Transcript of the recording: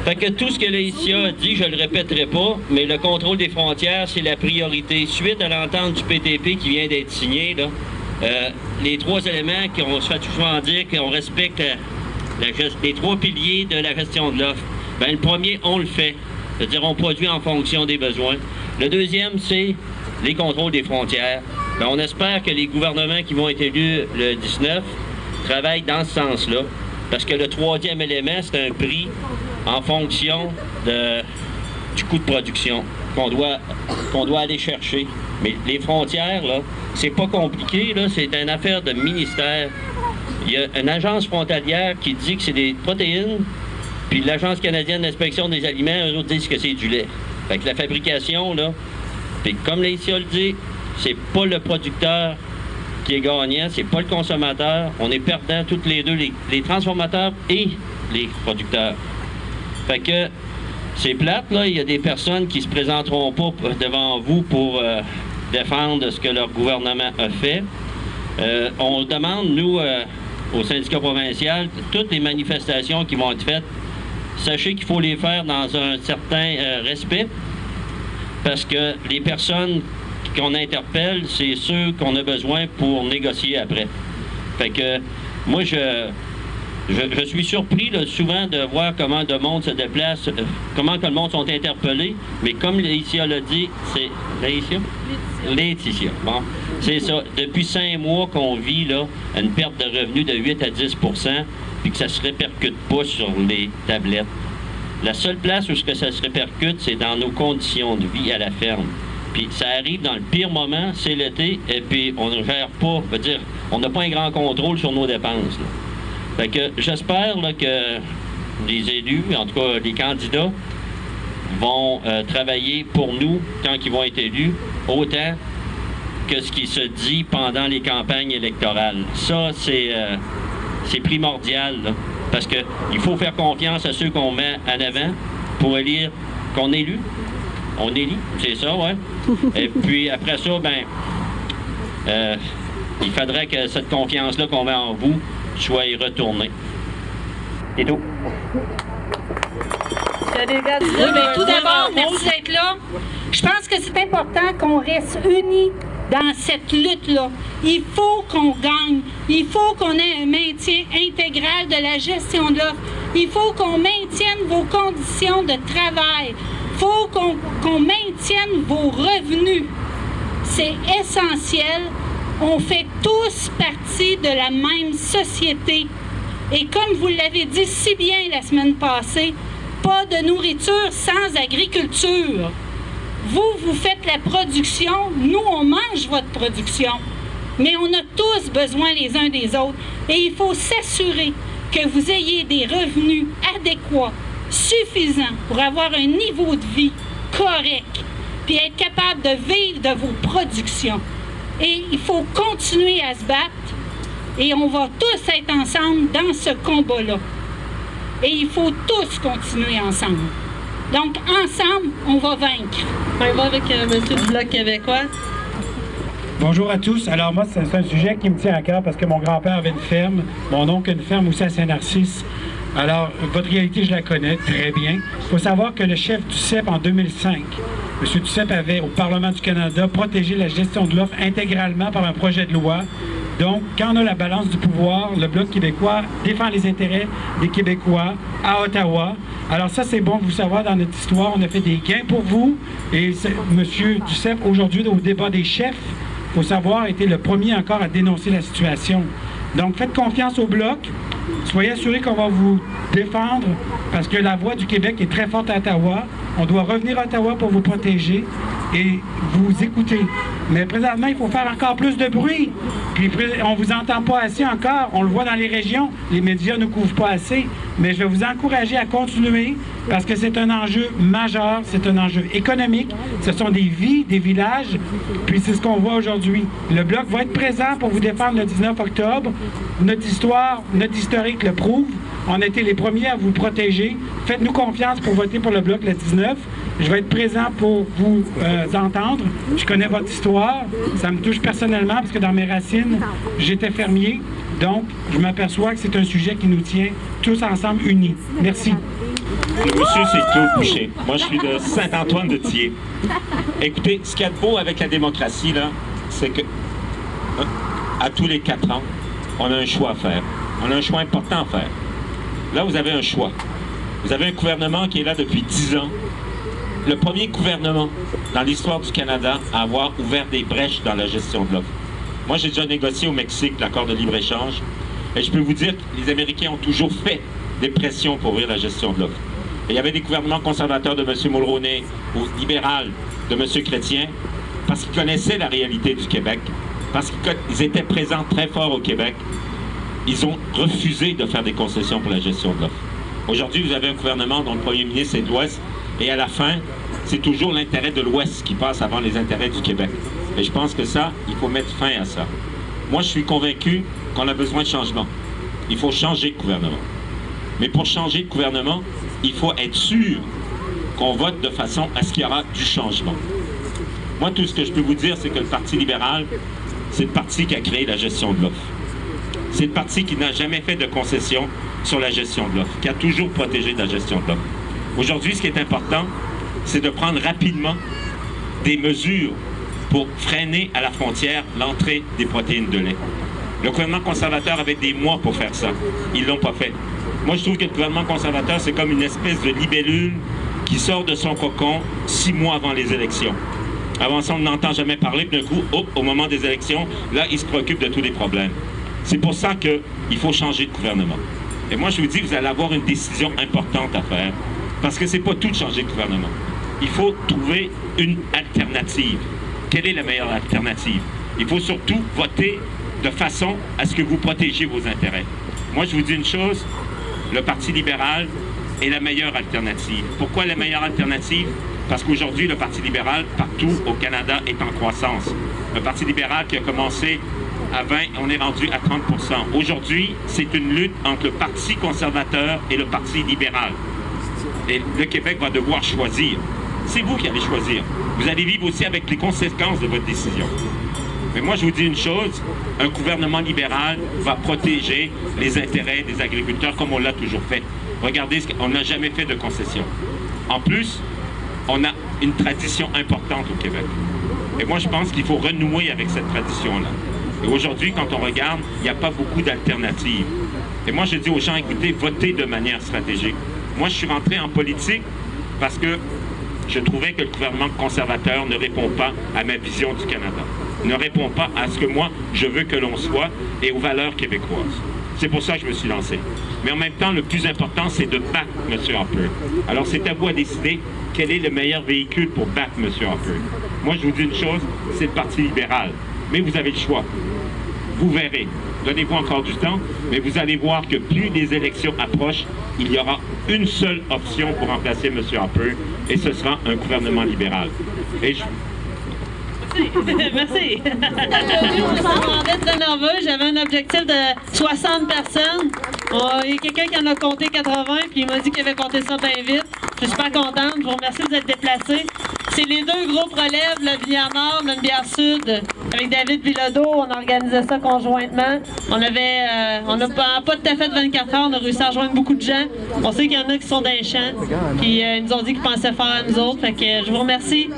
Fait que tout ce que l'ICA a dit, je le répéterai pas, mais le contrôle des frontières, c'est la priorité. Suite à l'entente du PTP qui vient d'être signée, là, les trois éléments qu'on se fait souvent dire qu'on respecte les trois piliers de la gestion de l'offre. Bien, le premier, on le fait. C'est-à-dire, on produit en fonction des besoins. Le deuxième, c'est les contrôles des frontières. Bien, on espère que les gouvernements qui vont être élus le 19 travaillent dans ce sens-là. Parce que le troisième élément, c'est un prix en fonction du coût de production qu'on doit aller chercher. Mais les frontières, là, c'est pas compliqué, là, c'est une affaire de ministère. Il y a une agence frontalière qui dit que c'est des protéines, puis l'Agence canadienne d'inspection des aliments, eux autres disent que c'est du lait. Fait que la fabrication, là, puis comme l'ICA le dit, c'est pas le producteur qui est gagnant, c'est pas le consommateur. On est perdant toutes les deux, les transformateurs et les producteurs. Fait que c'est plate, là. Il y a des personnes qui se présenteront pas devant vous pour défendre ce que leur gouvernement a fait. On demande, nous, au syndicat provincial, toutes les manifestations qui vont être faites, sachez qu'il faut les faire dans un certain respect, parce que les personnes qu'on interpelle, c'est ceux qu'on a besoin pour négocier après. Fait que moi, je suis surpris là, souvent de voir comment le monde se déplace, comment que le monde sont interpellés, mais comme Laetitia l'a dit, c'est... Laetitia. Bon, c'est ça. Depuis 5 mois qu'on vit là, une perte de revenus de 8 à 10 %, puis que ça ne se répercute pas sur les tablettes. La seule place où ça se répercute, c'est dans nos conditions de vie à la ferme. Puis ça arrive dans le pire moment, c'est l'été, et puis on ne gère pas, veut dire, on n'a pas un grand contrôle sur nos dépenses. Là. Fait que j'espère là, que les élus, en tout cas les candidats, vont travailler pour nous quand ils vont être élus, autant que ce qui se dit pendant les campagnes électorales. Ça, c'est primordial, là, parce qu'il faut faire confiance à ceux qu'on met en avant pour élire, qu'on élue. On élit, c'est ça, ouais. Et puis après ça, ben, il faudrait que cette confiance-là qu'on met en vous soit retournée. C'est tout. Oui, mais tout d'abord, merci d'être là. Je pense que c'est important qu'on reste unis dans cette lutte-là. Il faut qu'on gagne. Il faut qu'on ait un maintien intégral de la gestion de l'offre. Il faut qu'on maintienne vos conditions de travail. Il faut qu'on maintienne vos revenus. C'est essentiel. On fait tous partie de la même société. Et comme vous l'avez dit si bien la semaine passée, pas de nourriture sans agriculture. Vous faites la production, nous, on mange votre production. Mais on a tous besoin les uns des autres. Et il faut s'assurer que vous ayez des revenus adéquats, suffisants pour avoir un niveau de vie correct, puis être capable de vivre de vos productions. Et il faut continuer à se battre, et on va tous être ensemble dans ce combat-là. Et il faut tous continuer ensemble. Donc, ensemble, on va vaincre. On va avec M. du Bloc québécois. Bonjour à tous. Alors moi, c'est un sujet qui me tient à cœur parce que mon grand-père avait une ferme, mon oncle a une ferme aussi à Saint-Narcisse. Alors, votre réalité, je la connais très bien. Il faut savoir que le chef du CEP en 2005, M. Duceppe avait, au Parlement du Canada, protégé la gestion de l'offre intégralement par un projet de loi. Donc, quand on a la balance du pouvoir, le Bloc québécois défend les intérêts des Québécois à Ottawa. Alors ça, c'est bon de vous savoir, dans notre histoire, on a fait des gains pour vous. Et M. Duceppe, aujourd'hui, au débat des chefs, il faut savoir, a été le premier encore à dénoncer la situation. Donc, faites confiance au Bloc. Soyez assurés qu'on va vous défendre parce que la voix du Québec est très forte à Ottawa. On doit revenir à Ottawa pour vous protéger et vous écouter. Mais présentement, il faut faire encore plus de bruit. Puis on vous entend pas assez encore. On le voit dans les régions. Les médias ne couvrent pas assez. Mais je vais vous encourager à continuer parce que c'est un enjeu majeur. C'est un enjeu économique. Ce sont des vies, des villages. Puis c'est ce qu'on voit aujourd'hui. Le Bloc va être présent pour vous défendre le 19 octobre. Notre histoire, notre historique le prouve. On a été les premiers à vous protéger. Faites-nous confiance pour voter pour le Bloc le 19. Je vais être présent pour vous entendre. Je connais votre histoire. Ça me touche personnellement parce que dans mes racines, j'étais fermier. Donc, je m'aperçois que c'est un sujet qui nous tient tous ensemble unis. Merci. Le monsieur, c'est Claude Boucher. Moi, je suis de Saint-Antoine-de-Thiers. Écoutez, ce qu'il y a de beau avec la démocratie, là, c'est que à tous les 4 ans, on a un choix à faire. On a un choix important à faire. Là, vous avez un choix. Vous avez un gouvernement qui est là depuis 10 ans. Le premier gouvernement dans l'histoire du Canada à avoir ouvert des brèches dans la gestion de l'offre. Moi, j'ai déjà négocié au Mexique l'accord de libre-échange et je peux vous dire que les Américains ont toujours fait des pressions pour ouvrir la gestion de l'offre. Et il y avait des gouvernements conservateurs de M. Mulroney ou libéral de M. Chrétien parce qu'ils connaissaient la réalité du Québec, parce qu'ils étaient présents très fort au Québec. Ils ont refusé de faire des concessions pour la gestion de l'offre. Aujourd'hui, vous avez un gouvernement dont le premier ministre est de l'Ouest et à la fin, c'est toujours l'intérêt de l'Ouest qui passe avant les intérêts du Québec. Et je pense que ça, il faut mettre fin à ça. Moi, je suis convaincu qu'on a besoin de changement. Il faut changer de gouvernement. Mais pour changer de gouvernement, il faut être sûr qu'on vote de façon à ce qu'il y aura du changement. Moi, tout ce que je peux vous dire, c'est que le Parti libéral, c'est le parti qui a créé la gestion de l'offre. C'est le parti qui n'a jamais fait de concession sur la gestion de l'offre, qui a toujours protégé la gestion de l'offre. Aujourd'hui, ce qui est important, c'est de prendre rapidement des mesures pour freiner à la frontière l'entrée des protéines de lait. Le gouvernement conservateur avait des mois pour faire ça. Ils ne l'ont pas fait. Moi, je trouve que le gouvernement conservateur, c'est comme une espèce de libellule qui sort de son cocon 6 mois avant les élections. Avant ça, on n'entend jamais parler, puis d'un coup, au moment des élections, là, il se préoccupe de tous les problèmes. C'est pour ça qu'il faut changer de gouvernement. Et moi, je vous dis, vous allez avoir une décision importante à faire, parce que c'est pas tout de changer de gouvernement. Il faut trouver une alternative. Quelle est la meilleure alternative? Il faut surtout voter de façon à ce que vous protégiez vos intérêts. Moi, je vous dis une chose, le Parti libéral est la meilleure alternative. Pourquoi la meilleure alternative? Parce qu'aujourd'hui, le Parti libéral, partout au Canada, est en croissance. Le Parti libéral qui a commencé à 20, on est rendu à 30 %. Aujourd'hui, c'est une lutte entre le Parti conservateur et le Parti libéral. Et le Québec va devoir choisir. C'est vous qui allez choisir. Vous allez vivre aussi avec les conséquences de votre décision. Mais moi, je vous dis une chose, un gouvernement libéral va protéger les intérêts des agriculteurs comme on l'a toujours fait. Regardez, on n'a jamais fait de concession. En plus, on a une tradition importante au Québec. Et moi, je pense qu'il faut renouer avec cette tradition-là. Et aujourd'hui, quand on regarde, il n'y a pas beaucoup d'alternatives. Et moi, je dis aux gens, écoutez, votez de manière stratégique. Moi, je suis rentré en politique parce que je trouvais que le gouvernement conservateur ne répond pas à ma vision du Canada, ne répond pas à ce que moi, je veux que l'on soit et aux valeurs québécoises. C'est pour ça que je me suis lancé. Mais en même temps, le plus important, c'est de battre M. Harper. Alors, c'est à vous à décider quel est le meilleur véhicule pour battre M. Harper. Moi, je vous dis une chose, c'est le Parti libéral. Mais vous avez le choix. Vous verrez. Donnez-vous encore du temps, mais vous allez voir que plus les élections approchent, il y aura une seule option pour remplacer M. Harper, et ce sera un gouvernement libéral. Et je... Merci. Aujourd'hui, on s'en rendait très nerveux. J'avais un objectif de 60 personnes. Il y a quelqu'un qui en a compté 80, puis il m'a dit qu'il avait compté ça bien vite. Je suis super contente. Je vous remercie de vous être déplacés. C'est les deux groupes relèves, la Bière Nord, la Bière Sud. Avec David Bilodeau, on organisait ça conjointement. On n'a pas tout à fait 24 heures, on a réussi à rejoindre beaucoup de gens. On sait qu'il y en a qui sont dans les champs. Puis ils nous ont dit qu'ils pensaient faire à nous autres. Fait que je vous remercie.